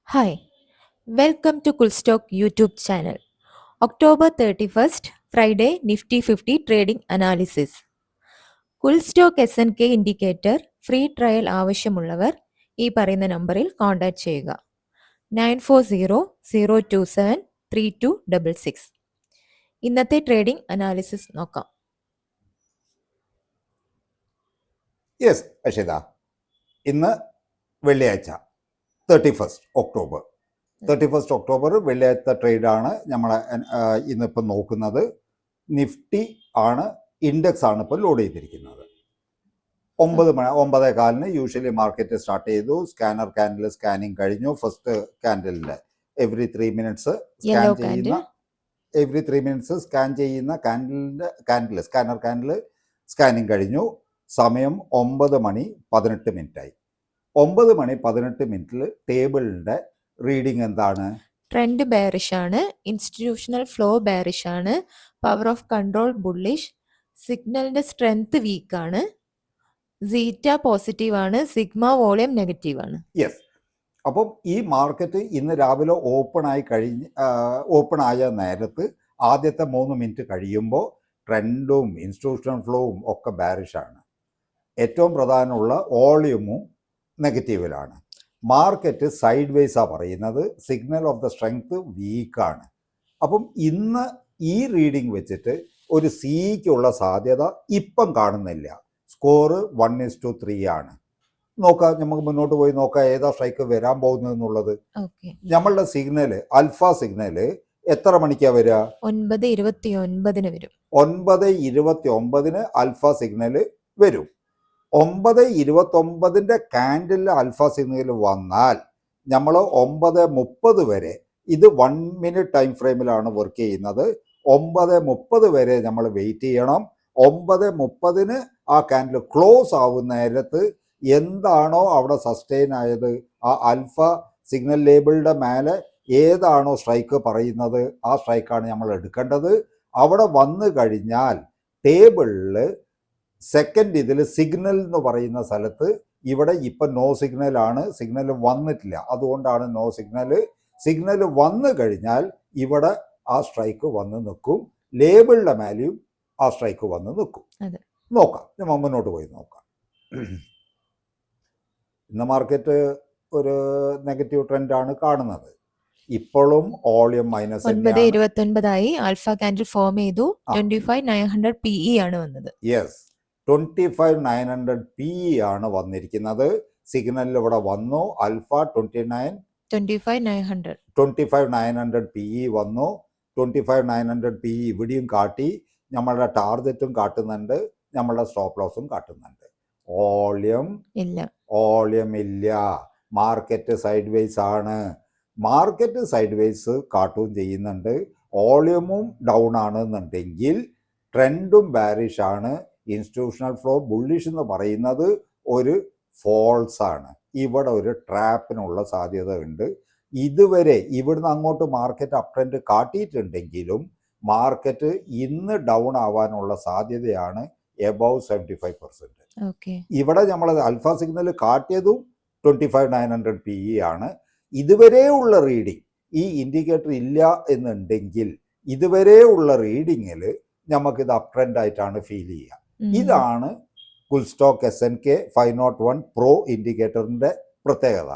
Hi, welcome to Coolstock YouTube channel. October 31st, Friday, Nifty 50 Trading Analysis. Coolstock SNK indicator free trial ആവശ്യമുള്ളവർ ഈ പറയുന്ന നമ്പറിൽ contact ചെയ്യുക 9400273266. ഇന്നത്തെ ട്രേഡിംഗ് അനാലിസിസ് നോക്കാം. യെസ് അക്ഷിത, ഇന്ന് വെള്ളിയാഴ്ച 31st ഒക്ടോബർ വെള്ളിയാഴ്ച ട്രേഡാണ് നമ്മൾ ഇന്നിപ്പോൾ നോക്കുന്നത്. നിഫ്റ്റി ആണ്, ഇൻഡെക്സ് ആണ് ഇപ്പോൾ ലോഡ് ചെയ്തിരിക്കുന്നത്. 9:15 യൂഷ്വലി മാർക്കറ്റ് സ്റ്റാർട്ട് ചെയ്തു. സ്കാനർ കാൻഡിൽ സ്കാനിങ് കഴിഞ്ഞു. ഫസ്റ്റ് കാൻഡിലിൻ്റെ എവറി 3 മിനിറ്റ്സ് സ്കാൻ ചെയ്യുന്ന സ്കാനർ കാൻഡിൽ സ്കാനിങ് കഴിഞ്ഞു. സമയം 9:18 9:18 ടേബിളിന്റെ റീഡിംഗ് എന്താണ്? ട്രെൻഡ് ബെയറിഷ് ആണ്, ഇൻസ്റ്റിറ്റ്യൂഷണൽ ഫ്ലോ ബെയറിഷ് ആണ്, പവർ ഓഫ് കൺട്രോൾ ബുള്ളിഷ്, സിഗ്നലിന്റെ സ്ട്രെങ്ത് വീക്ക് ആണ്, സീറ്റ പോസിറ്റീവ് ആണ്, സിഗ്മ വോളിയം നെഗറ്റീവ് ആണ്. യെസ്. അപ്പം ഈ മാർക്കറ്റ് ഇന്ന് രാവിലെ ഓപ്പൺ ആയ നേരത്ത് ആദ്യത്തെ 3 മിനിറ്റ് കഴിയുമ്പോൾ ട്രെൻഡും ഇൻസ്റ്റിറ്റ്യൂഷണൽ ഫ്ലോവും ഒക്കെ ബാരിഷാണ്. ഏറ്റവും പ്രധാനമുള്ള വോളിയമും നെഗറ്റീവിലാണ്. മാർക്കറ്റ് സൈഡ് വേസാണ് പറയുന്നത്. സിഗ്നൽ ഓഫ് ദ സ്ട്രെങ്ത് വീക്കാണ്. അപ്പം ഇന്ന് ഈ റീഡിംഗ് വെച്ചിട്ട് ഒരു സിക്കുള്ള സാധ്യത ഇപ്പം കാണുന്നില്ല. സ്കോർ 1:3 ആണ്. നോക്കാം, നമുക്ക് മുന്നോട്ട് പോയി നോക്കാം ഏതാ സ്ട്രൈക്ക് വരാൻ പോകുന്നത് എന്നുള്ളത്. നമ്മളുടെ സിഗ്നല്, അൽഫ സിഗ്നല് എത്ര മണിക്കാ വരിക? 9:29 വരും. 9:29 അൽഫ സിഗ്നല് വരും. 9:29 കാൻഡിലിൽ അൽഫ സിഗ്നൽ വന്നാൽ നമ്മൾ 9:30 വരെ, ഇത് 1 മിനിറ്റ് ടൈം ഫ്രെയിമിലാണ് വർക്ക് ചെയ്യുന്നത്. 9:30 വരെ നമ്മൾ വെയിറ്റ് ചെയ്യണം. 9:30 ആ കാൻഡിൽ ക്ലോസ് ആവുന്ന നേരത്ത് എന്താണോ അവിടെ സസ്റ്റെയിൻ ആയത്, ആ അൽഫ സിഗ്നൽ ലേബിളിൻ്റെ മേലെ ഏതാണോ സ്ട്രൈക്ക് പറയുന്നത് ആ സ്ട്രൈക്കാണ് നമ്മൾ എടുക്കേണ്ടത്. അവിടെ വന്നു കഴിഞ്ഞാൽ ടേബിളിൽ സെക്കൻഡ് ഇതിൽ സിഗ്നൽ എന്ന് പറയുന്ന സ്ഥലത്ത് ഇവിടെ ഇപ്പം നോ സിഗ്നലാണ്, സിഗ്നൽ വന്നിട്ടില്ല. അതുകൊണ്ടാണ് നോ സിഗ്നല്. സിഗ്നൽ വന്നു കഴിഞ്ഞാൽ ഇവിടെ ആ സ്ട്രൈക്ക് വന്ന് നിൽക്കും. ലേബിളിൻ്റെ മേലെയും ആ സ്ട്രൈക്ക് വന്ന് നിൽക്കും. നോക്കാം, നമ്മൾ മുന്നോട്ട് പോയി നോക്കാം. ഇന്ന് മാർക്കറ്റ് ഒരു നെഗറ്റീവ് ട്രെൻഡാണ് കാണുന്നത്. ഇപ്പോഴും volume minus 9:29 alpha candle form ചെയ്തു. 25,900 PE ആണ് വന്നത്. യെസ്, 25,900 PE ആണ് വന്നിരിക്കുന്നത്. സിഗ്നലിൽ ഇവിടെ വന്നു. അൽഫ 25,900 PE വന്നു. 25,900 PE ഇവിടെയും കാട്ടി. നമ്മളുടെ ടാർഗറ്റും കാട്ടുന്നുണ്ട്, നമ്മളുടെ സ്റ്റോപ്പ് ലോസും കാട്ടുന്നുണ്ട്. വോളിയം ഇല്ല. മാർക്കറ്റ് സൈഡ് വേസ് ആണ്. മാർക്കറ്റ് സൈഡ് വേസ് കാട്ടുകയും ചെയ്യുന്നുണ്ട്. വോളിയമും ഡൗൺ ആണെന്നുണ്ടെങ്കിൽ ട്രെൻഡും ബാരിഷ് ആണ്. ഇൻസ്റ്റിറ്റ്യൂഷണൽ ഫ്ലോ ബുള്ളിഷ് എന്ന് പറയുന്നത് ഒരു ഫോൾസ് ആണ്. ഇവിടെ ഒരു ട്രാപ്പിനുള്ള സാധ്യത ഉണ്ട്. ഇതുവരെ ഇവിടുന്ന് അങ്ങോട്ട് മാർക്കറ്റ് അപ് ട്രെൻഡ് കാട്ടിയിട്ടുണ്ടെങ്കിലും മാർക്കറ്റ് ഇന്ന് ഡൗൺ ആവാനുള്ള സാധ്യതയാണ് എബവ് 75%. ഇവിടെ നമ്മൾ അൽഫ സിഗ്നൽ കാട്ടിയതും 25,900 PE ആണ്. ഇതുവരെയുള്ള റീഡിംഗ് ഈ ഇൻഡിക്കേറ്റർ ഇല്ല എന്നുണ്ടെങ്കിൽ ഇതുവരെയുള്ള റീഡിങ്ങിൽ നമുക്കിത് അപ് ട്രെൻഡ് ആയിട്ടാണ് ഫീൽ ചെയ്യുക. ഇതാണ് കുൽസ്റ്റോക്ക് SNK 501 പ്രോ ഇൻഡിക്കേറ്ററിൻ്റെ പ്രത്യേകത.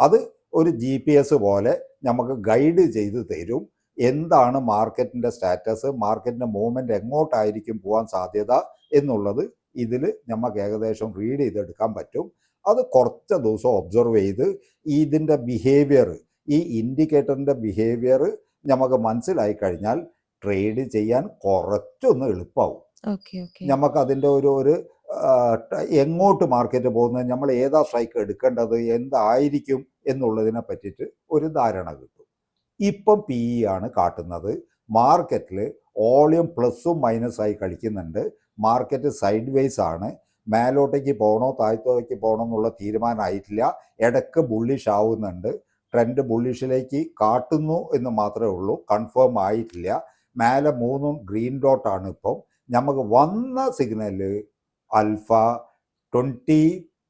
അത് ഒരു GPS പോലെ നമുക്ക് ഗൈഡ് ചെയ്ത് തരും. എന്താണ് മാർക്കറ്റിൻ്റെ സ്റ്റാറ്റസ്, മാർക്കറ്റിൻ്റെ മൂവ്മെൻറ്റ് എങ്ങോട്ടായിരിക്കും പോകാൻ സാധ്യത എന്നുള്ളത് ഇതിൽ നമുക്ക് ഏകദേശം റീഡ് ചെയ്തെടുക്കാൻ പറ്റും. അത് കുറച്ച് ദിവസം ഒബ്സർവ് ചെയ്ത് ഇതിൻ്റെ ബിഹേവിയർ, ഈ ഇൻഡിക്കേറ്ററിൻ്റെ ബിഹേവിയർ നമുക്ക് മനസ്സിലായി കഴിഞ്ഞാൽ ട്രേഡ് ചെയ്യാൻ കുറച്ചൊന്ന് എളുപ്പമാവും. നമുക്ക് അതിൻ്റെ ഒരു എങ്ങോട്ട് മാർക്കറ്റ് പോകുന്നത്, നമ്മൾ ഏതാ സ്ട്രൈക്ക് എടുക്കേണ്ടത്, എന്തായിരിക്കും എന്നുള്ളതിനെ പറ്റിയിട്ട് ഒരു ധാരണ കിട്ടും. ഇപ്പം PE ആണ് കാട്ടുന്നത്. മാർക്കറ്റിൽ വോളിയം പ്ലസും മൈനസായി കളിക്കുന്നുണ്ട്. മാർക്കറ്റ് സൈഡ് വേസ് ആണ്. മേലോട്ടേക്ക് പോകണോ താഴത്തോട്ടേക്ക് പോകണോ എന്നുള്ള തീരുമാനമായിട്ടില്ല. ഇടയ്ക്ക് ബുള്ളിഷ് ആവുന്നുണ്ട്. ട്രെൻഡ് ബുള്ളിഷിലേക്ക് കാട്ടുന്നു എന്ന് മാത്രമേ ഉള്ളൂ, കൺഫേം ആയിട്ടില്ല. മേലെ 3 ഗ്രീൻ ഡോട്ടാണ്. ഇപ്പം നമുക്ക് വന്ന സിഗ്നല് അൽഫ 20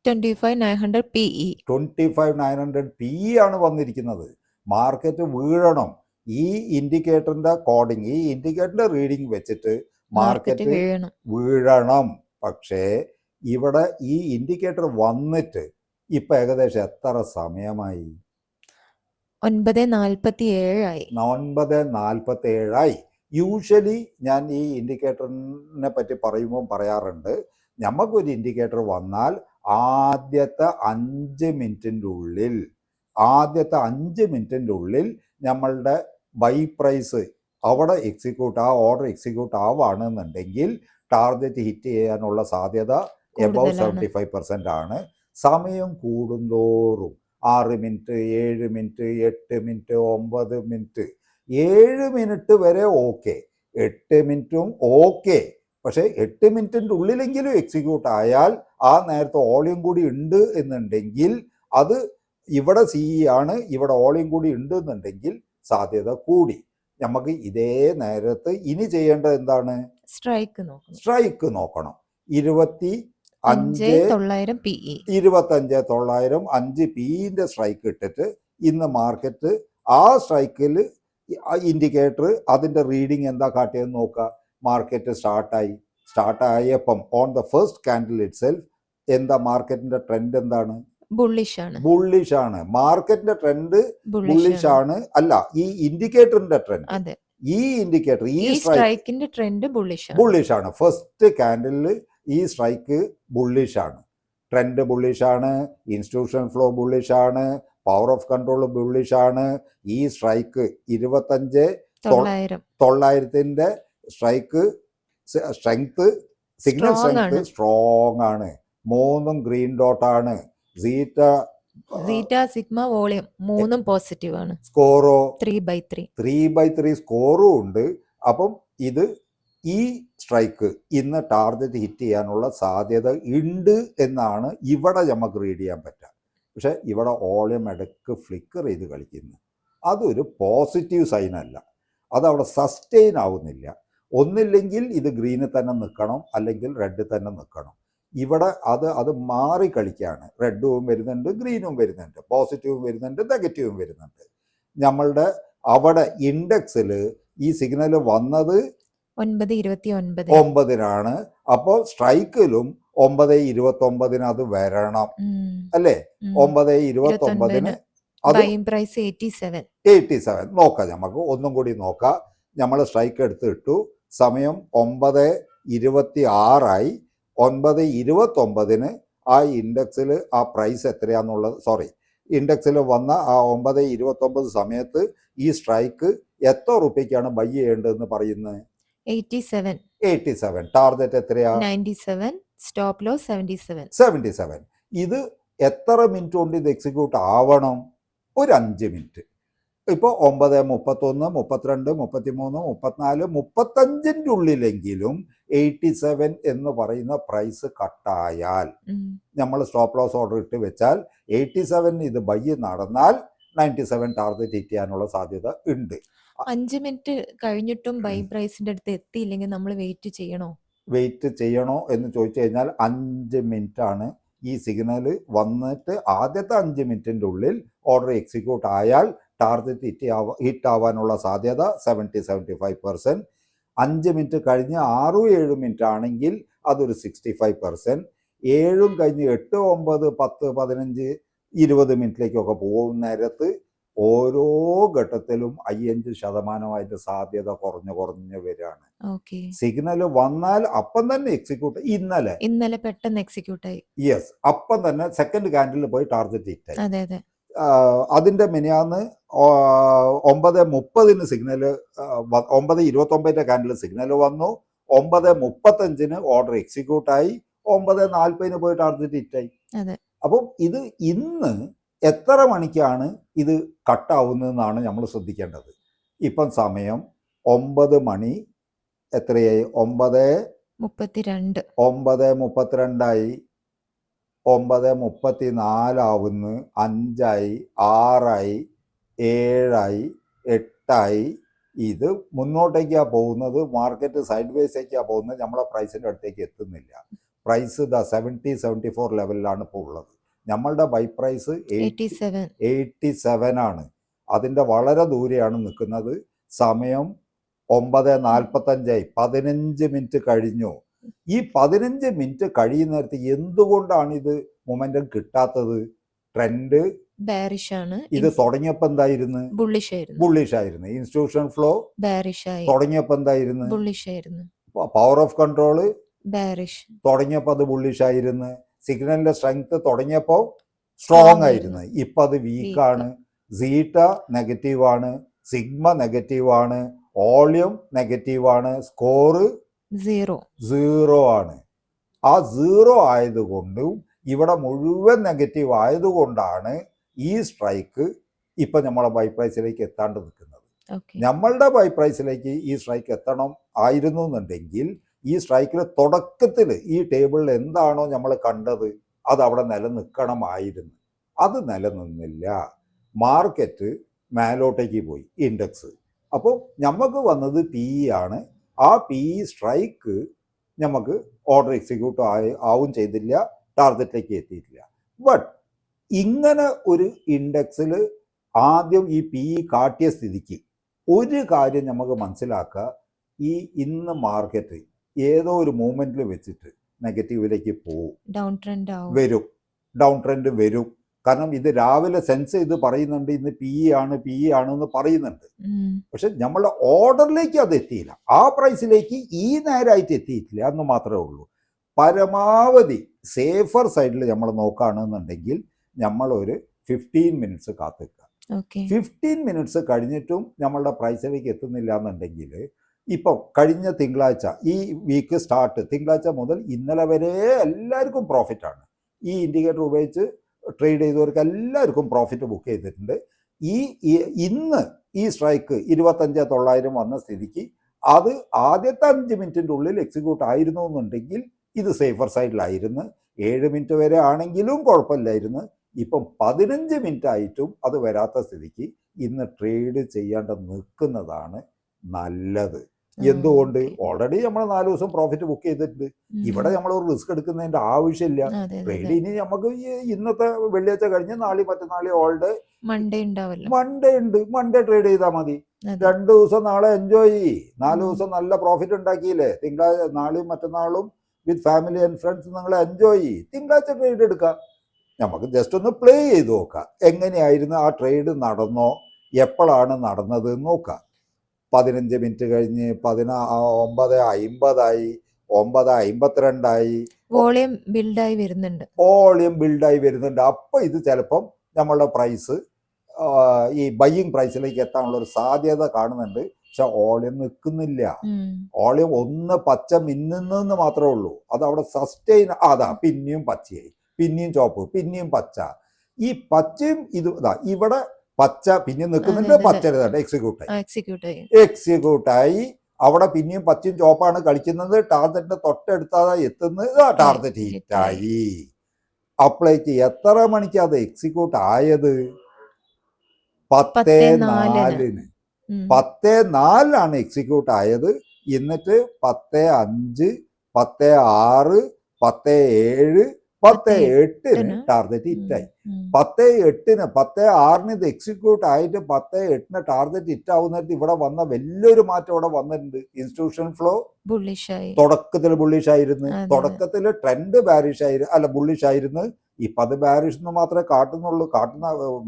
25,900 PE. 25,900 PE ആണ് വന്നിരിക്കുന്നത്. മാർക്കറ്റ് വീഴണം. ഈ ഇൻഡിക്കേറ്ററിന്റെ കോഡിങ്, ഈ ഇൻഡിക്കേറ്ററിന്റെ റീഡിങ് വെച്ചിട്ട് മാർക്കറ്റ് മാർക്കറ്റ് വീഴണം. വീഴണം. പക്ഷേ ഇവിടെ ഈ ഇൻഡിക്കേറ്റർ വന്നിട്ട് ഇപ്പൊ ഏകദേശം എത്ര സമയമായി? 9:47 ആയി. 9:47 യൂഷ്വലി ഞാൻ ഈ ഇൻഡിക്കേറ്ററിനെ പറ്റി പറയുമ്പോൾ പറയാറുണ്ട്, നമുക്കൊരു ഇൻഡിക്കേറ്റർ വന്നാൽ ആദ്യത്തെ 5 മിനിറ്റിൻ്റെ ഉള്ളിൽ നമ്മളുടെ ബൈ പ്രൈസ് അവിടെ ആ ഓർഡർ എക്സിക്യൂട്ട് ആവുകയാണെന്നുണ്ടെങ്കിൽ ടാർഗറ്റ് ഹിറ്റ് ചെയ്യാനുള്ള സാധ്യത എബവ് 75% ആണ്. സമയം കൂടുന്തോറും 6 minute, 7 minute, 8 minute, 9 minute, 7 minute വരെ ഓക്കെ, 8 മിനിറ്റും ഓക്കെ. പക്ഷേ 8 മിനിറ്റിൻ്റെ ഉള്ളിലെങ്കിലും എക്സിക്യൂട്ട് ആയാൽ ആ നേരത്തെ ഓളിയം കൂടി ഉണ്ട് എന്നുണ്ടെങ്കിൽ അത് ഇവിടെ ആണ്, ഇവിടെ ഓളിയം കൂടി ഉണ്ട് എന്നുണ്ടെങ്കിൽ സാധ്യത കൂടി. നമുക്ക് ഇതേ നേരത്ത് ഇനി ചെയ്യേണ്ടത് എന്താണ്? സ്ട്രൈക്ക് നോക്കണം. 25,900 PE. 25,900 5 PEന്റെ സ്ട്രൈക്ക് ഇട്ടിട്ട് ഇന്ന് മാർക്കറ്റ് ആ സ്ട്രൈക്കിൽ ഇൻഡിക്കേറ്റർ അതിന്റെ റീഡിങ് എന്താ കാട്ടിയെന്ന് നോക്കുക. മാർക്കറ്റ് സ്റ്റാർട്ടായപ്പം on the first candle itself എന്താ മാർക്കറ്റിന്റെ ട്രെൻഡ് എന്താണ്? ബുള്ളിഷ് ആണ്. മാർക്കറ്റിന്റെ ട്രെൻഡ് ബുള്ളിഷ് ആണ്. അല്ല, ഈ ഇൻഡിക്കേറ്ററിന്റെ ട്രെൻഡ്, ഈ ഇൻഡിക്കേറ്റർ ഈ സ്ട്രൈക്കിന്റെ ട്രെൻഡ് ബുള്ളിഷ് ആണ്. ഫസ്റ്റ് കാൻഡിലിൽ ഈ സ്ട്രൈക്ക് ബുള്ളിഷ് ആണ്. ട്രെൻഡ് ബുള്ളിഷ് ആണ്. ഇൻസ്റ്റിറ്റ്യൂഷണൽ ഫ്ലോ ബുള്ളിഷ് ആണ്. പവർ ഓഫ് കൺട്രോൾ ബുള്ളിഷ് ആണ്. ഈ strike 25,900 strike strength, signal strength strong ആണ്. 3 ഗ്രീൻ ഡോട്ട് ആണ്. സീറ്റ, സിഗ്മ, വോളിയം 3 പോസിറ്റീവ് ആണ്. സ്കോറോ 3/3 സ്കോറും ഉണ്ട്. അപ്പം ഇത് ഈ സ്ട്രൈക്ക് ഇന്ന് ടാർഗറ്റ് ഹിറ്റ് ചെയ്യാനുള്ള സാധ്യത ഉണ്ട് എന്നാണ് ഇവിടെ നമുക്ക് റീഡ് ചെയ്യാൻ പറ്റുക. പക്ഷെ ഇവിടെ വോളിയം ഇടയ്ക്ക് ഫ്ലിക്കർ ചെയ്ത് കളിക്കുന്നു. അതൊരു പോസിറ്റീവ് സൈൻ അല്ല. അതവിടെ സസ്റ്റെയിൻ ആവുന്നില്ല. ഒന്നില്ലെങ്കിൽ ഇത് ഗ്രീനിൽ തന്നെ നിൽക്കണം, അല്ലെങ്കിൽ റെഡ് തന്നെ നിൽക്കണം. ഇവിടെ അത് മാറി കളിക്കുകയാണ്. റെഡും വരുന്നുണ്ട്, ഗ്രീനും വരുന്നുണ്ട്, പോസിറ്റീവും വരുന്നുണ്ട്, നെഗറ്റീവും വരുന്നുണ്ട്. നമ്മളുടെ അവിടെ ഇൻഡെക്സിൽ ഈ സിഗ്നൽ വന്നത് 9:29 അപ്പോൾ സ്ട്രൈക്കിലും 9:29 അത് വരണം അല്ലേ? 9:29 അത് 87 നോക്കാം. നമുക്ക് ഒന്നും കൂടി നോക്കാം. നമ്മൾ സ്ട്രൈക്ക് എടുത്ത് ഇട്ടു. സമയം 9:26 9:29 ആ ഇൻഡെക്സിൽ ആ പ്രൈസ് എത്രയാന്നുള്ളത്, ഇൻഡെക്സിൽ വന്ന ആ 9:29 സമയത്ത് ഈ സ്ട്രൈക്ക് എത്ര റുപ്യക്കാണ് ബൈ ചെയ്യേണ്ടതെന്ന് പറയുന്നത്? 87. ടാർഗറ്റ് എത്രയാ? 97. Stop loss 77. ഇത് എത്ര മിനിറ്റ് കൊണ്ട് ഇത് എക്സിക്യൂട്ട് ആവണം? ഒരു 5 മിനിറ്റ്. ഇപ്പോൾ 9:31, 32, 33, 34, 35 ഉള്ളിലെങ്കിലും 87 എന്ന് പറയുന്ന പ്രൈസ് കട്ടായാൽ നമ്മൾ സ്റ്റോപ്പ് ലോസ് ഓർഡർ ഇട്ട് വെച്ചാൽ 87 ഇത് ബൈ നടന്നാൽ 97 ടാർഗറ്റ് ഹിറ്റ് ചെയ്യാനുള്ള സാധ്യത ഉണ്ട്. 5 മിനിറ്റ് കഴിഞ്ഞിട്ടും ബൈ പ്രൈസിന്റെ അടുത്ത് എത്തിയില്ലെങ്കിൽ നമ്മൾ വെയിറ്റ് ചെയ്യണോ എന്ന് ചോദിച്ചു കഴിഞ്ഞാൽ 5 മിനിറ്റ് ആണ് ഈ സിഗ്നൽ വന്നിട്ട് ആദ്യത്തെ 5 മിനിറ്റിൻ്റെ ഉള്ളിൽ ഓർഡർ എക്സിക്യൂട്ട് ആയാൽ ടാർഗറ്റ് ഹിറ്റ് ആവാനുള്ള സാധ്യത 70-75%. 5 മിനിറ്റ് കഴിഞ്ഞ് 6-7 മിനിറ്റ് ആണെങ്കിൽ അതൊരു 65%. 7 കഴിഞ്ഞ് 8, 9, 10, 15, 20 മിനിറ്റിലേക്കൊക്കെ പോകുന്ന നേരത്ത് ഓരോ ഘട്ടത്തിലും 5% സാധ്യത കുറഞ്ഞു വരികയാണ്. സിഗ്നൽ വന്നാൽ അപ്പം തന്നെ എക്സിക്യൂട്ട്. ഇന്നലെ പെട്ടെന്ന് എക്സിക്യൂട്ട് ആയി. യെസ്, അപ്പം തന്നെ സെക്കൻഡ് കാൻഡിൽ പോയി ടാർഗറ്റ് ഹിറ്റ് ആയി. അതിന്റെ മിനിയാന്ന് 9:30 സിഗ്നൽ, 9:29 കാൻഡിൽ സിഗ്നൽ വന്നു. 9:35 ഓർഡർ എക്സിക്യൂട്ട് ആയി. 9:40 പോയി ടാർഗറ്റ് ഹിറ്റ് ആയി. അപ്പം ഇത് ഇന്ന് എത്ര മണിക്കാണ് ഇത് കട്ടാവുന്നതെന്നാണ് നമ്മൾ ശ്രദ്ധിക്കേണ്ടത്. ഇപ്പം സമയം 9 മണി എത്രയായി? 9:32 9:32 9:34 ആവുന്നു. 5 6 7 8 ഇത് മുന്നോട്ടേക്കാണ് പോകുന്നത്. മാർക്കറ്റ് സൈഡ് വേസേക്കാണ് പോകുന്നത്. നമ്മളെ പ്രൈസിൻ്റെ അടുത്തേക്ക് എത്തുന്നില്ല. പ്രൈസ് 70-74 ലെവലിലാണ് ഇപ്പോൾ ഉള്ളത്. നമ്മളുടെ ബൈ പ്രൈസ് 87 ആണ്. അതിൻ്റെ വളരെ ദൂരെയാണ് നിൽക്കുന്നത്. സമയം 9:45 15 മിനിറ്റ് കഴിഞ്ഞു. ഈ 15 മിനിറ്റ് കഴിയുന്ന നേരത്ത് എന്തുകൊണ്ടാണ് ഇത് മൊമെന്റം കിട്ടാത്തത്? ട്രെൻഡ് ബെയറിഷ് ആണ്. ഇത് തുടങ്ങിയപ്പോൾ എന്തായിരുന്നു? ബുള്ളിഷ് ആയിരുന്നു. ഇൻസ്റ്റിറ്റ്യൂഷൻ ഫ്ലോ തുടങ്ങിയപ്പോൾ എന്തായിരുന്നു? ബുള്ളിഷ് ആയിരുന്നു. പവർ ഓഫ് കൺട്രോൾ ബെയറിഷ് തുടങ്ങിയപ്പോൾ അത് ബുള്ളിഷ് ആയിരുന്നു. സിഗ്നലിന്റെ സ്ട്രെങ്ത് തുടങ്ങിയപ്പോൾ സ്ട്രോങ് ആയിരുന്നു. ഇപ്പൊ അത് വീക്കാണ്. സീറ്റ നെഗറ്റീവാണ്, സിഗ്മ നെഗറ്റീവാണ്, വോളിയം നെഗറ്റീവാണ്, സ്കോറ് 0 ആണ്. ആ 0 ആയതുകൊണ്ടും ഇവിടെ മുഴുവൻ നെഗറ്റീവ് ആയതുകൊണ്ടാണ് ഈ സ്ട്രൈക്ക് ഇപ്പൊ നമ്മളെ ബൈ പ്രൈസിലേക്ക് എത്താണ്ട് നിൽക്കുന്നത്. നമ്മളുടെ ബൈ പ്രൈസിലേക്ക് ഈ സ്ട്രൈക്ക് എത്തണം ആയിരുന്നു എന്നുണ്ടെങ്കിൽ ഈ സ്ട്രൈക്കിൽ തുടക്കത്തിൽ ഈ ടേബിളിൽ എന്താണോ നമ്മൾ കണ്ടത് അത് അവിടെ നിലനിൽക്കണമായിരുന്നു. അത് നിലനിന്നില്ല. മാർക്കറ്റ് മേലോട്ടേക്ക് പോയി, ഇൻഡെക്സ്. അപ്പോൾ നമുക്ക് വന്നത് PE ആണ്. ആ PE സ്ട്രൈക്ക് നമുക്ക് ഓർഡർ എക്സിക്യൂട്ട് ആവും ചെയ്തില്ല, ടാർഗറ്റിലേക്ക് എത്തിയിട്ടില്ല. ബട്ട് ഇങ്ങനെ ഒരു ഇൻഡെക്സിൽ ആദ്യം ഈ PE കാട്ടിയ സ്ഥിതിക്ക് ഒരു കാര്യം നമുക്ക് മനസ്സിലാക്കുക, ഈ ഇന്ന് മാർക്കറ്റ് ഏതോ ഒരു മൂവ്മെന്റിൽ വെച്ചിട്ട് നെഗറ്റീവിലേക്ക് പോവും, ഡൗൺ ട്രെൻഡ് വരും. കാരണം ഇത് രാവിലെ സെൻസ് ചെയ്ത് പറയുന്നുണ്ട് ഇന്ന് PE ആണ് എന്ന് പറയുന്നുണ്ട്. പക്ഷെ നമ്മളുടെ ഓർഡറിലേക്ക് അത് എത്തിയില്ല, ആ പ്രൈസിലേക്ക് ഈ നേരമായിട്ട് എത്തിയിട്ടില്ല എന്ന് മാത്രമേ ഉള്ളൂ. പരമാവധി സേഫർ സൈഡിൽ നമ്മൾ നോക്കുകയാണെന്നുണ്ടെങ്കിൽ നമ്മൾ ഒരു 15 മിനിറ്റ്സ് കാത്തിക്കുക. 15 മിനിറ്റ്സ് കഴിഞ്ഞിട്ടും നമ്മളുടെ പ്രൈസിലേക്ക് എത്തുന്നില്ല എന്നുണ്ടെങ്കിൽ ഇപ്പം കഴിഞ്ഞ തിങ്കളാഴ്ച ഈ വീക്ക് സ്റ്റാർട്ട് തിങ്കളാഴ്ച മുതൽ ഇന്നലെ വരെ എല്ലാവർക്കും പ്രോഫിറ്റാണ്. ഈ ഇൻഡിക്കേറ്റർ ഉപയോഗിച്ച് ട്രേഡ് ചെയ്തവർക്ക് എല്ലാവർക്കും പ്രോഫിറ്റ് ബുക്ക് ചെയ്തിട്ടുണ്ട്. ഇന്ന് ഈ സ്ട്രൈക്ക് 25,900 വന്ന സ്ഥിതിക്ക് അത് ആദ്യത്തെ 5 മിനിറ്റിൻ്റെ ഉള്ളിൽ എക്സിക്യൂട്ട് ആയിരുന്നു എന്നുണ്ടെങ്കിൽ ഇത് സേഫർ സൈഡിലായിരുന്നു. 7 മിനിറ്റ് വരെ ആണെങ്കിലും കുഴപ്പമില്ലായിരുന്നു. ഇപ്പം 15 മിനിറ്റ് ആയിട്ടും അത് വരാത്ത സ്ഥിതിക്ക് ഇന്ന് ട്രേഡ് ചെയ്യാണ്ട് നിൽക്കുന്നതാണ് നല്ലത്. എന്തുകൊണ്ട്? ഓൾറെഡി നമ്മൾ 4 ദിവസം പ്രോഫിറ്റ് ബുക്ക് ചെയ്തിട്ടുണ്ട്. ഇവിടെ നമ്മൾ ഒരു റിസ്ക് എടുക്കുന്നതിന്റെ ആവശ്യമില്ല. ട്രേഡ് ഇനി നമുക്ക് ഇന്നത്തെ വെള്ളിയാഴ്ച കഴിഞ്ഞ് നാളെ മറ്റന്നാളെ ഓൾഡ് മൺഡേ ഉണ്ട്, മൺഡേ ട്രേഡ് ചെയ്താൽ മതി. 2 ദിവസം നാളെ എൻജോയ് ചെയ്യ്. 4 ദിവസം നല്ല പ്രോഫിറ്റ് ഉണ്ടാക്കിയില്ലേ? തിങ്കളാഴ്ച നാളെയും മറ്റന്നാളും വിത്ത് ഫാമിലി ആൻഡ് ഫ്രണ്ട്സ് നിങ്ങൾ എൻജോയ് ചെയ്യ്. തിങ്കളാഴ്ച ട്രേഡ് എടുക്കാം. നമുക്ക് ജസ്റ്റ് ഒന്ന് പ്ലേ ചെയ്ത് നോക്കാം എങ്ങനെയായിരുന്നു ആ ട്രേഡ് നടന്നോ, എപ്പോഴാണ് നടന്നത് നോക്കാം. 15 മിനിറ്റ് കഴിഞ്ഞ് 9:50 9:52 വോളിയം ബിൽഡായി വരുന്നുണ്ട്. അപ്പൊ ഇത് ചിലപ്പം നമ്മളുടെ പ്രൈസ് ഈ ബൈയിങ് പ്രൈസിലേക്ക് എത്താനുള്ള ഒരു സാധ്യത കാണുന്നുണ്ട്. പക്ഷെ വോളിയം നിൽക്കുന്നില്ല. വോളിയം ഒന്ന് പച്ച മിന്നുന്നെന്ന് മാത്രമേ ഉള്ളൂ. അത് അവിടെ സസ്റ്റെയിൻ. അതാ പിന്നെയും പച്ചയായി, പിന്നെയും ചോപ്പ്, പിന്നെയും പച്ച. ഈ പച്ചയും ഇത് ഇവിടെ പച്ച പിന്നെ നിൽക്കുന്നുണ്ട്, പച്ച എക്സിക്യൂട്ടായി. അവിടെ പിന്നെയും പച്ചയും ചോപ്പാണ് കളിക്കുന്നത്. ടാർഗറ്റിന്റെ തൊട്ടടുത്താ എത്തുന്നത്. ടാർഗറ്റ് ഹിറ്റായി. അപ്പോഴേക്ക് എത്ര മണിക്ക് അത് എക്സിക്യൂട്ട് ആയത്? 10:04 10:04 എക്സിക്യൂട്ട് ആയത്. എന്നിട്ട് 10:05 10:06 10:07 10:08 ടാർഗറ്റ് ഹിറ്റായി. 10:08 10:06 ഇത് എക്സിക്യൂട്ട് ആയിട്ട് 10:08 ടാർഗറ്റ് ഹിറ്റ് ആവുന്നിട്ട് ഇവിടെ വന്ന വലിയൊരു മാറ്റം ഇവിടെ വന്നിട്ടുണ്ട്. ഇൻസ്റ്റിറ്റ്യൂഷൻ ഫ്ലോ തുടക്കത്തിൽ ബുള്ളിഷ് ആയിരുന്നു. തുടക്കത്തിൽ ട്രെൻഡ് ബുള്ളിഷ് ആയിരുന്നു. ഇപ്പൊ അത് ബാരിഷ് എന്ന് മാത്രമേ കാട്ടുന്ന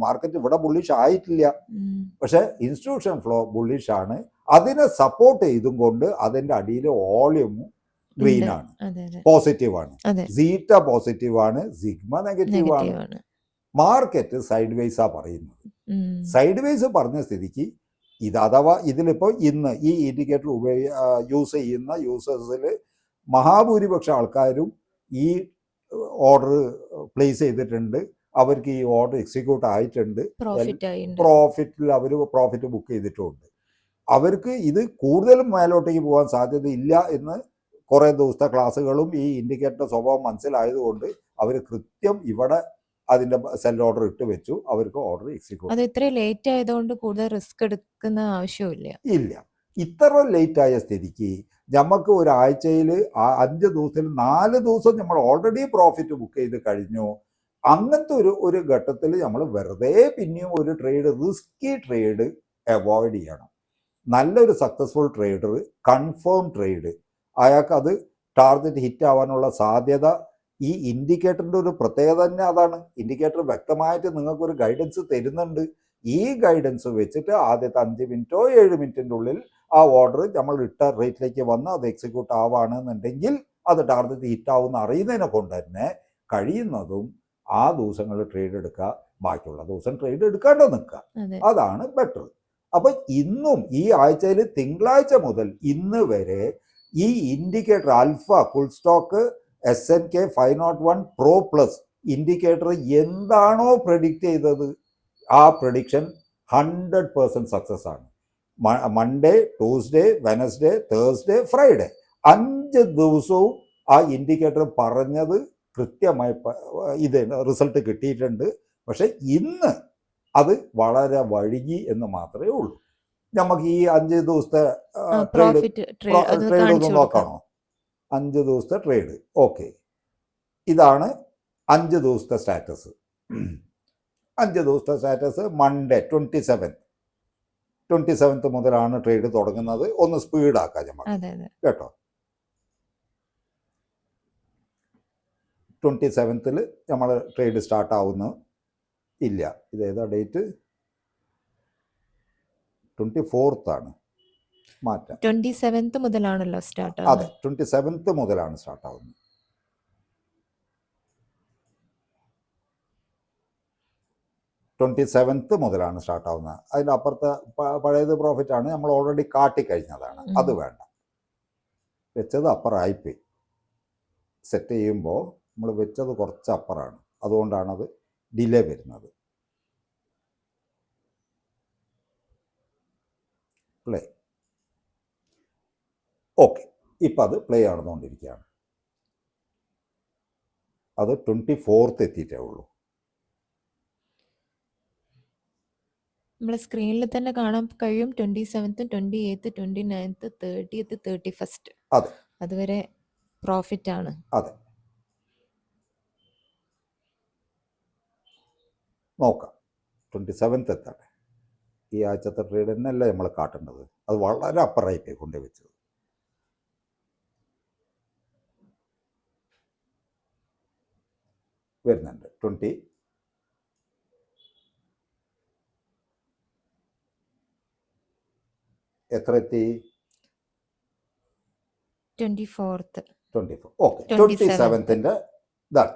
മാർക്കറ്റ് ഇവിടെ ബുള്ളിഷ് ആയിട്ടില്ല. പക്ഷെ ഇൻസ്റ്റിറ്റ്യൂഷൻ ഫ്ലോ ബുള്ളിഷ് ആണ്. അതിനെ സപ്പോർട്ട് ചെയ്തും കൊണ്ട് അതിന്റെ അടിയിൽ വോളിയമും ഗ്രീൻ ആണ്, പോസിറ്റീവ് ആണ്. സീറ്റ പോസിറ്റീവ് ആണ്, സിഗ്മ നെഗറ്റീവ് ആണ്. മാർക്കറ്റ് സൈഡ് വേസാ പറയുന്നത്. സൈഡ് വേസ് പറഞ്ഞ സ്ഥിതിക്ക് ഇത് അഥവാ ഇതിലിപ്പോ ഇന്ന് ഈ ഇൻഡിക്കേറ്റർ യൂസ് ചെയ്യുന്ന യൂസേഴ്സിൽ മഹാഭൂരിപക്ഷം ആൾക്കാരും ഈ ഓർഡർ പ്ലേസ് ചെയ്തിട്ടുണ്ട്. അവർക്ക് ഈ ഓർഡർ എക്സിക്യൂട്ട് ആയിട്ടുണ്ട്. പ്രോഫിറ്റിൽ അവർ പ്രോഫിറ്റ് ബുക്ക് ചെയ്തിട്ടുണ്ട്. അവർക്ക് ഇത് കൂടുതലും മേലോട്ടേക്ക് പോകാൻ സാധ്യതയില്ല എന്ന് കുറേ ദിവസത്തെ ക്ലാസ്സുകളും ഈ ഇൻഡിക്കേറ്റർ സ്വഭാവം മനസ്സിലായതുകൊണ്ട് അവർ കൃത്യം ഇവിടെ അതിന്റെ സെൽ ഓർഡർ ഇട്ട് വെച്ചു. അവർക്ക് ഓർഡർ എക്സിക്യൂട്ട്. അത് ഇത്ര ലേറ്റ് ആയതുകൊണ്ട് കൂടുതൽ റിസ്ക് എടുക്കുന്ന ആവശ്യമില്ല. ഇത്ര ലേറ്റ് ആയ സ്ഥിതിക്ക് നമുക്ക് ഒരാഴ്ചയിൽ 5 ദിവസത്തിൽ 4 ദിവസം നമ്മൾ ഓൾറെഡി പ്രോഫിറ്റ് ബുക്ക് ചെയ്ത് കഴിഞ്ഞു. അങ്ങനത്തെ ഒരു ഘട്ടത്തിൽ നമ്മൾ വെറുതെ പിന്നെയും ഒരു ട്രേഡ്, റിസ്കി ട്രേഡ് അവോയ്ഡ് ചെയ്യണം. നല്ലൊരു സക്സസ്ഫുൾ ട്രേഡർ, കൺഫേം ട്രേഡ്, അയാൾക്ക് അത് ടാർഗറ്റ് ഹിറ്റ് ആവാനുള്ള സാധ്യത. ഈ ഇൻഡിക്കേറ്ററിൻ്റെ ഒരു പ്രത്യേകത തന്നെ അതാണ്. ഇൻഡിക്കേറ്റർ വ്യക്തമായിട്ട് നിങ്ങൾക്കൊരു ഗൈഡൻസ് തരുന്നുണ്ട്. ഈ ഗൈഡൻസ് വെച്ചിട്ട് ആദ്യത്തെ 5 മിനിറ്റോ 7 മിനിറ്റിൻ്റെ ഉള്ളിൽ ആ ഓർഡർ നമ്മൾ ഇട്ട റേറ്റിലേക്ക് വന്ന് അത് എക്സിക്യൂട്ട് ആവുകയാണെന്നുണ്ടെങ്കിൽ അത് ടാർഗറ്റ് ഹിറ്റ് ആവുമെന്ന് അറിയുന്നതിനെ കൊണ്ട് തന്നെ കഴിയുന്നതും ആ ദിവസങ്ങളിൽ ട്രേഡ് എടുക്കുക, ബാക്കിയുള്ള ദിവസം ട്രേഡ് എടുക്കാണ്ട് നിൽക്കുക. അതാണ് ബെറ്റർ. അപ്പൊ ഇന്നും ഈ ആഴ്ചയിൽ തിങ്കളാഴ്ച മുതൽ ഇന്ന് വരെ ഈ indicator alpha full stock SNK 501 Pro Plus indicator എന്താണോ പ്രെഡിക്റ്റ് ചെയ്തത് ആ പ്രഡിക്ഷൻ 100% സക്സസ് ആണ്. Monday, Tuesday, Wednesday, Thursday, Friday 5 ദിവസവും ആ ഇൻഡിക്കേറ്റർ പറഞ്ഞത് കൃത്യമായി ഇത് റിസൾട്ട് കിട്ടിയിട്ടുണ്ട്. പക്ഷെ ഇന്ന് അത് വളരെ വഴുകി എന്ന് മാത്രമേ ഉള്ളൂ. നമുക്ക് ഈ 5 ദിവസത്തെ ട്രേഡ് ഒന്ന് നോക്കണോ? 5 ദിവസത്തെ ട്രേഡ്. ഓക്കെ, ഇതാണ് 5 ദിവസത്തെ സ്റ്റാറ്റസ്. 5 ദിവസത്തെ സ്റ്റാറ്റസ് മൺഡേ 27th മുതലാണ് ട്രേഡ് തുടങ്ങുന്നത്. ഒന്ന് സ്പീഡാക്കാം നമുക്ക് കേട്ടോ. 27th നമ്മൾ ട്രേഡ് സ്റ്റാർട്ട് ആവുന്നു. ഇല്ല, ഇതേതാ ഡേറ്റ്? 24th ആണ്. മാറ്റാം. 27th മുതലാണല്ലോ start. അതെ, 27th മുതലാണ് സ്റ്റാർട്ട് ആവുന്നത്. മുതലാണ് സ്റ്റാർട്ട് ആവുന്നത്. അതിൻ്റെ അപ്പുറത്തെ പഴയത് പ്രോഫിറ്റ് ആണ്, നമ്മൾ ഓൾറെഡി കാട്ടിക്കഴിഞ്ഞതാണ്. അത് വേണ്ട, വെച്ചത് അപ്പറായിപ്പോയി. സെറ്റ് ചെയ്യുമ്പോൾ നമ്മൾ വെച്ചത് കുറച്ച് അപ്പറാണ്, അതുകൊണ്ടാണത് ഡിലേ വരുന്നത്. പ്ലേ. ഓക്കെ, ഇപ്പം അത് പ്ലേ നടന്നുകൊണ്ടിരിക്കുകയാണ്. അത് 24th എത്തിയിട്ടേ ഉള്ളൂ. നമ്മളെ സ്ക്രീനിൽ തന്നെ കാണാൻ കഴിയും 27th, 28th, 29th, 30th, 31st. അതെ, അതുവരെ പ്രോഫിറ്റ് ആണ്. അതെ, നോക്കാം. 27th എത്തട്ടെ. ഈ ആഴ്ചത്തെ ട്രേഡ് തന്നെയല്ലേ നമ്മൾ കാട്ടേണ്ടത്. അത് വളരെ അപ്പറായിപ്പോയി കൊണ്ടുവച്ചത്. വരുന്നുണ്ട് 20. എത്ര എത്തി? 24th. 24. Okay, 27th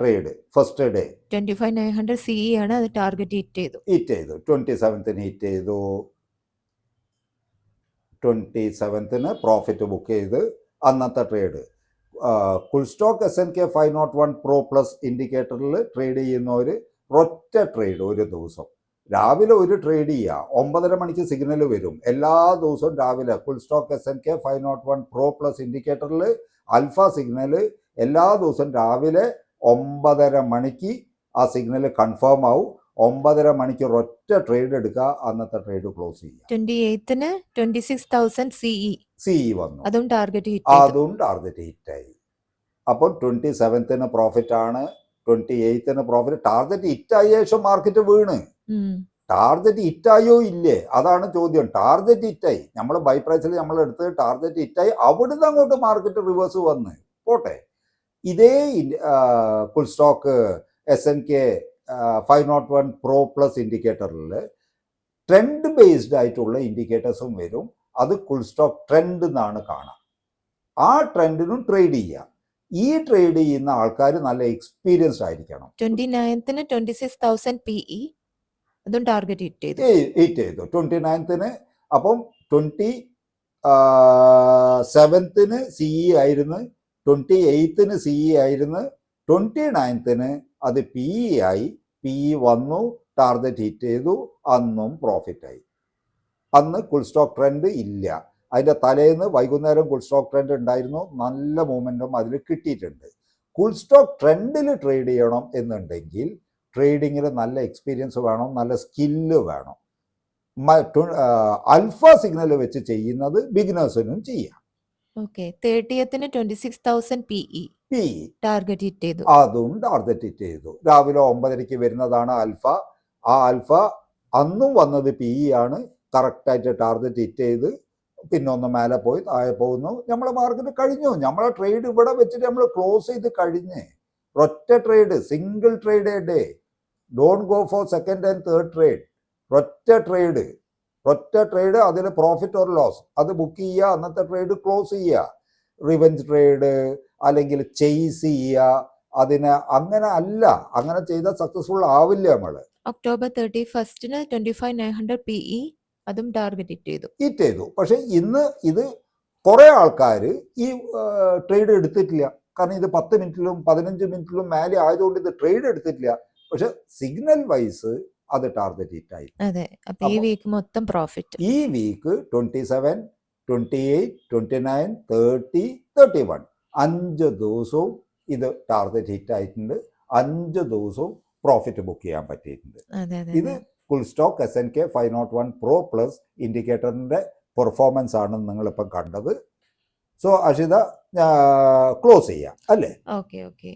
trade first day 25,900 CE ആണ്. അത് ടാർഗറ്റ് ഹിറ്റ് ചെയ്തു. 27th ഹിറ്റ് ചെയ്തു. 27th പ്രോഫിറ്റ് ബുക്ക് ചെയ്ത് അന്നത്തെ trade full stock SNK 501 Pro Plus ഇൻഡിക്കേറ്ററിൽ ട്രേഡ് ചെയ്യുന്നവർ ഒറ്റ ട്രേഡ് ഒരു ദിവസം രാവിലെ ഒരു ട്രേഡ് ചെയ്യുക. 9:30 മണിക്ക് സിഗ്നൽ വരും. എല്ലാ ദിവസവും രാവിലെ full stock SNK 501 Pro Plus ഇൻഡിക്കേറ്ററിൽ ആൽഫ സിഗ്നൽ എല്ലാ ദിവസവും രാവിലെ 9:30 മണിക്ക് ആ സിഗ്നൽ കൺഫേം ആവും. 9:30 മണിക്ക് ഒറ്റ ട്രേഡ് എടുക്കുക, അന്നത്തെ ട്രേഡ് ക്ലോസ് ചെയ്യുക. 28th 26,000 CE വന്നു. അതും ടാർഗറ്റ് ഹിറ്റായി. അപ്പോൾ 27th പ്രോഫിറ്റ് ആണ്, 28th പ്രോഫിറ്റ്. ടാർഗറ്റ് ഹിറ്റായ ശേഷം മാർക്കറ്റ് വീണ്. ടാർഗറ്റ് ഹിറ്റായോ ഇല്ലേ, അതാണ് ചോദ്യം. ടാർഗറ്റ് ഹിറ്റായി, നമ്മൾ ബൈ പ്രൈസിൽ നമ്മൾ എടുത്ത് ടാർഗറ്റ് ഹിറ്റായി. അവിടുന്ന് അങ്ങോട്ട് മാർക്കറ്റ് റിവേഴ്സ് വന്ന് പോട്ടെ. ഇതേ full stock SNK 501 Pro Plus ഇൻഡിക്കേറ്ററിൽ ട്രെൻഡ് ബേസ്ഡ് ആയിട്ടുള്ള ഇൻഡിക്കേറ്റേഴ്സും വരും. അത് ഫുൾ സ്റ്റോക്ക് ട്രെൻഡ് എന്നാണ് കാണാം. ആ ട്രെൻഡിനും ട്രേഡ് ചെയ്യുക. ഈ ട്രേഡ് ചെയ്യുന്ന ആൾക്കാർ നല്ല എക്സ്പീരിയൻസ്ഡ് ആയിരിക്കണം. 29th 26,000 PE അതും ടാർഗറ്റ് ഹിറ്റ് ചെയ്തു 29th. അപ്പം 27th CE ആയിരുന്നു, 28th CE ആയിരുന്നു, 29th അത് PE ആയി. PE വന്നു, ടാർഗറ്റ് ഹിറ്റ് ചെയ്തു, അന്നും പ്രോഫിറ്റായി. അന്ന് ഫുൾ സ്റ്റോക്ക് ട്രെൻഡ് ഇല്ല. അതിൻ്റെ തലേന്ന് വൈകുന്നേരം ഫുൾ സ്റ്റോക്ക് ട്രെൻഡ് ഉണ്ടായിരുന്നു. നല്ല മൂവ്മെൻറ്റും അതിൽ കിട്ടിയിട്ടുണ്ട്. ഫുൾ സ്റ്റോക്ക് ട്രെൻഡിൽ ട്രേഡ് ചെയ്യണം എന്നുണ്ടെങ്കിൽ ട്രേഡിങ്ങിൽ നല്ല എക്സ്പീരിയൻസ് വേണം, നല്ല സ്കില്ല് വേണം. ആൽഫ സിഗ്നൽ വെച്ച് ചെയ്യുന്നത് ബിഗിനേഴ്സിനും ചെയ്യാം. Okay 30th 26,000 PE P target hit ചെയ്തു. അതും ടാർഗറ്റ് ഹിറ്റ് ചെയ്തു. രാവിലെ 9:30 വരുന്നതാണ് ആൽഫ. ആ ആൽഫ അന്നും വന്നത് പി ആണ്. കറക്റ്റായിട്ട് ടാർഗറ്റ് ഹിറ്റ് ചെയ്ത് പിന്നെ ഒന്ന് മേലെ പോയി താഴെ പോകുന്നു. നമ്മളെ മാർക്കറ്റ് കഴിഞ്ഞു. നമ്മളെ ട്രേഡ് ഇവിടെ വെച്ചിട്ട് നമ്മൾ ക്ലോസ് ചെയ്ത് കഴിഞ്ഞ്. ഒറ്റ trade, single trade A day. Don't go for second and third trade. ഒറ്റ ട്രേഡ് അതിൽ പ്രോഫിറ്റ് ഓർ ലോസ് അത് ബുക്ക് ചെയ്യുക, അന്നത്തെ ട്രേഡ് ക്ലോസ് ചെയ്യുക. റിവെഞ്ച് ട്രേഡ് അല്ലെങ്കിൽ ചെയ്സ് ചെയ്യുക, അതിന് അങ്ങനെ അല്ല. അങ്ങനെ ചെയ്താൽ സക്സസ്ഫുൾ ആവില്ല നമ്മൾ. ഒക്ടോബർ 31 25,900 PE അതും ടാർഗറ്റ് ഹിറ്റ് ചെയ്തു. പക്ഷെ ഇന്ന് ഇത് കുറെ ആൾക്കാർ ഈ ട്രേഡ് എടുത്തിട്ടില്ല. കാരണം ഇത് 10 മിനിറ്റിലും 15 മിനിറ്റിലും മേലെ ആയതുകൊണ്ട് ഇത് ട്രേഡ് എടുത്തിട്ടില്ല. പക്ഷെ സിഗ്നൽ വൈസ് അത് ടാർഗറ്റ് ഹിറ്റ് ആയി. അതെ. അപ്പൊ ഈ വീക്ക് മൊത്തം പ്രോഫിറ്റ്. ഈ വീക്ക് 27, 28, 29, 30, 31 5 ദിവസവും ഇത് ടാർഗറ്റ് ഹിറ്റ് ആയിട്ടുണ്ട്. 5 ദിവസവും പ്രോഫിറ്റ് ബുക്ക് ചെയ്യാൻ പറ്റിയിട്ടുണ്ട്. ഇത് full stock SNK 501 Pro plus ഇൻഡിക്കേറ്ററിന്റെ പെർഫോമൻസ് ആണ് നിങ്ങളിപ്പം കണ്ടത്. സോ അഷിത ക്ലോസ് ചെയ്യാം അല്ലേ? ഓക്കെ.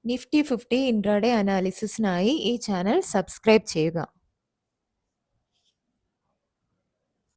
നിഫ്റ്റി 50 ഇൻട്രാഡേ അനാലിസിസിനായി ഈ ചാനൽ സബ്സ്ക്രൈബ് ചെയ്യുക.